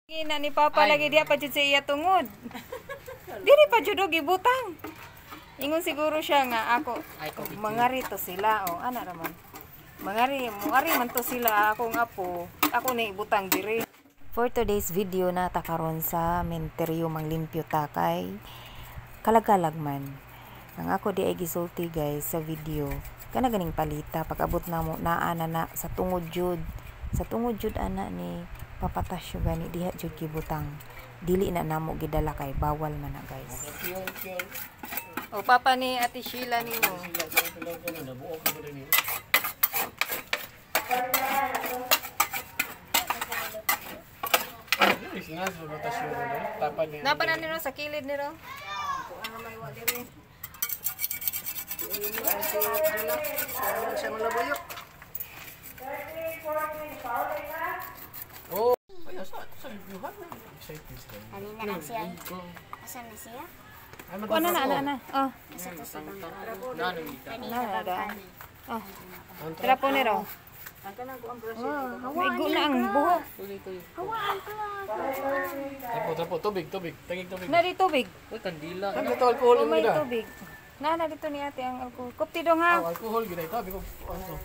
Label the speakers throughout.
Speaker 1: Ina ni Papa lagi dia pa jud sa iya tungod. Dili pa jud gibutang. Ingon siguro siya nga ako mangari to sila o ana raman. Mangari man to sila akong apo. Ako ni ibutang diri. For today's video na ta karon sa menteryo manglimpyo ta kay kalagalag man. Ang ako di ay gisulti guys sa video. Kana ganing palita pag-abot na mo naa na sa tungod jud. Sa tungod jud ana ni papatasyo gani diha jud gibutang. Dili na namo gidala kay bawal man na guys. O papa ni Ate Sheila nimo. Napa na niro sa kilid niro? Ano may wa diri? Ini ate ala sa mga buyok.
Speaker 2: Oh, ay sa libuhan na. Excited sila.
Speaker 3: Kanina na siya. Asan na siya?
Speaker 1: Ano na? Oh.
Speaker 3: Asa to sa bangka?
Speaker 1: Kanina ba? Oh. Trapo niro. May go na ang buhok.
Speaker 3: Hawaan pa.
Speaker 2: Trapo, tubig. Tagig tubig.
Speaker 1: Nari tubig.
Speaker 2: Uy, kandila. Ano ito, alcohol
Speaker 1: Oh, may
Speaker 2: nila?
Speaker 1: tubig. Na dito ni ate ang alcohol. Kupti dong ha.
Speaker 2: Oh, alcohol gina ito. Biko, ano?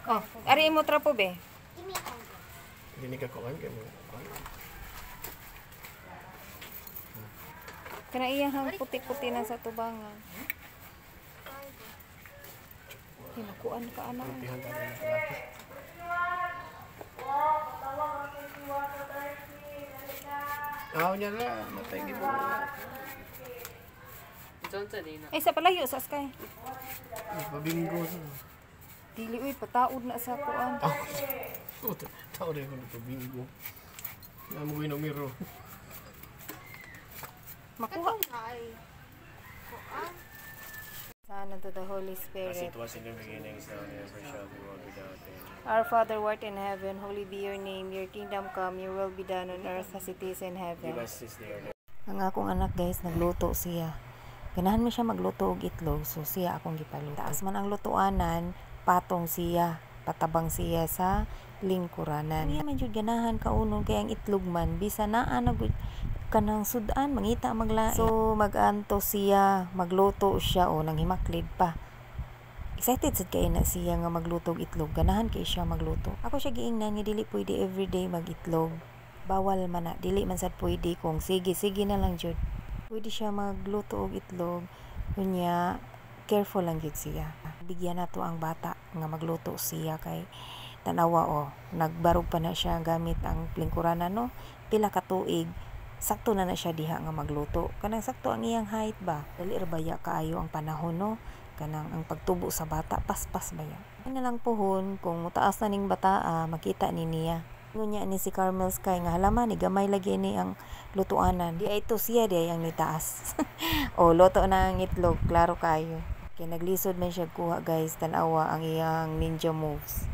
Speaker 1: Oh, ari mo trapo be.
Speaker 3: Imi ako.
Speaker 2: Hindi ka kuhan kayo mo.
Speaker 1: Kana iya hang puti-puti na sa tubangan. Hinukuan ka ana.
Speaker 2: Tihan ka rin sa laki. Niya na. Matay mo.
Speaker 1: Ay sa palayo sa sky.
Speaker 2: Mabinggo.
Speaker 1: Dili uy pataod na sa kuan.
Speaker 2: Tao rin ko nito bingo. Namugoy ng miro.
Speaker 1: Makuha. Sana to the Holy Spirit.
Speaker 2: As it was in the beginning, so never shall be world without end.
Speaker 1: Our Father who art in heaven, holy be your name. Your kingdom come, your will be done on earth as it is in heaven.
Speaker 2: Give us this day our daily.
Speaker 1: Ang akong anak guys, nagluto siya. Ganahan mo siya magluto og itlog, so siya akong gipaluto. Taas man ang lutuanan, patong siya, patabang siya sa lingkuranan. Iya man jud ganahan kaunon kay ang itlog man bisa naa na kanang sudan mangita maglain. So maganto siya, magluto siya o nang himaklid pa. Excited sad kay na siya nga magluto og itlog. Ganahan kay siya magluto. Ako siya giingnan nga dili pwede everyday mag-itlog. Bawal man na, dili man sad pwede kung sige na lang jud. Pwede siya magluto og itlog. Kunya careful lang jud siya. Bigyan nato ang bata nga magluto siya kay tanawa nagbarog pa na siya gamit ang lingkuranan no. Pila ka tuig sakto na siya diha nga magluto. Kanang sakto ang iyang height ba. Dali ra baya kaayo ang panahon no. Kanang ang pagtubo sa bata paspas baya. Ay na lang pohon kung mutaas na ning bata makita ni niya. Ngunya ni si Carmel Sky nga halaman ni gamay lagi ni ang lutuanan. Di ay to siya di ay ang nitaas. O luto na ang itlog klaro kayo. Kay naglisod man siya kuha guys tanawa ang iyang ninja moves.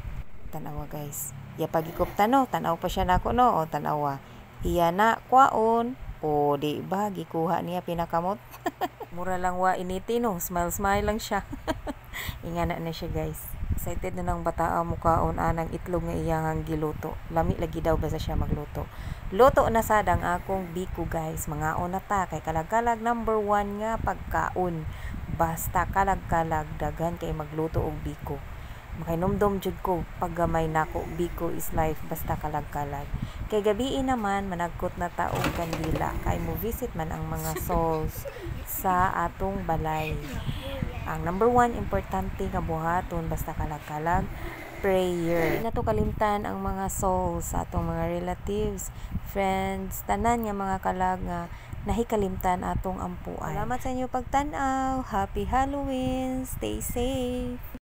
Speaker 1: Tanawa guys. Ya pagikopta no tanaw pa siya nako no o tanawa. Iya na kwaon o di ba gikuha niya pinakamot. Mura lang wa initi no smile lang siya. Ingana na siya guys. Excited na ng bata mo kaon anang itlog nga iyang giluto. Lami lagi daw basta siya magluto. Luto na sad ang akong biko guys. Mga ona ta kay kalagkalag number 1 nga pagkaon. Basta kalag-kalag daghan kay magluto og biko. Makinomdom jud ko paggamay nako biko is life basta kalag-kalag. Kay gabi naman managkot na ta og kandila kay mo visit man ang mga souls sa atong balay. Ang number 1 importante nga buhaton basta kalag-kalag prayer. Di na to kalimtan ang mga souls sa atong mga relatives, friends, tanan nga mga kalag nga nahikalimtan atong ampuan. Salamat sa inyo pagtan-aw. Happy Halloween. Stay safe.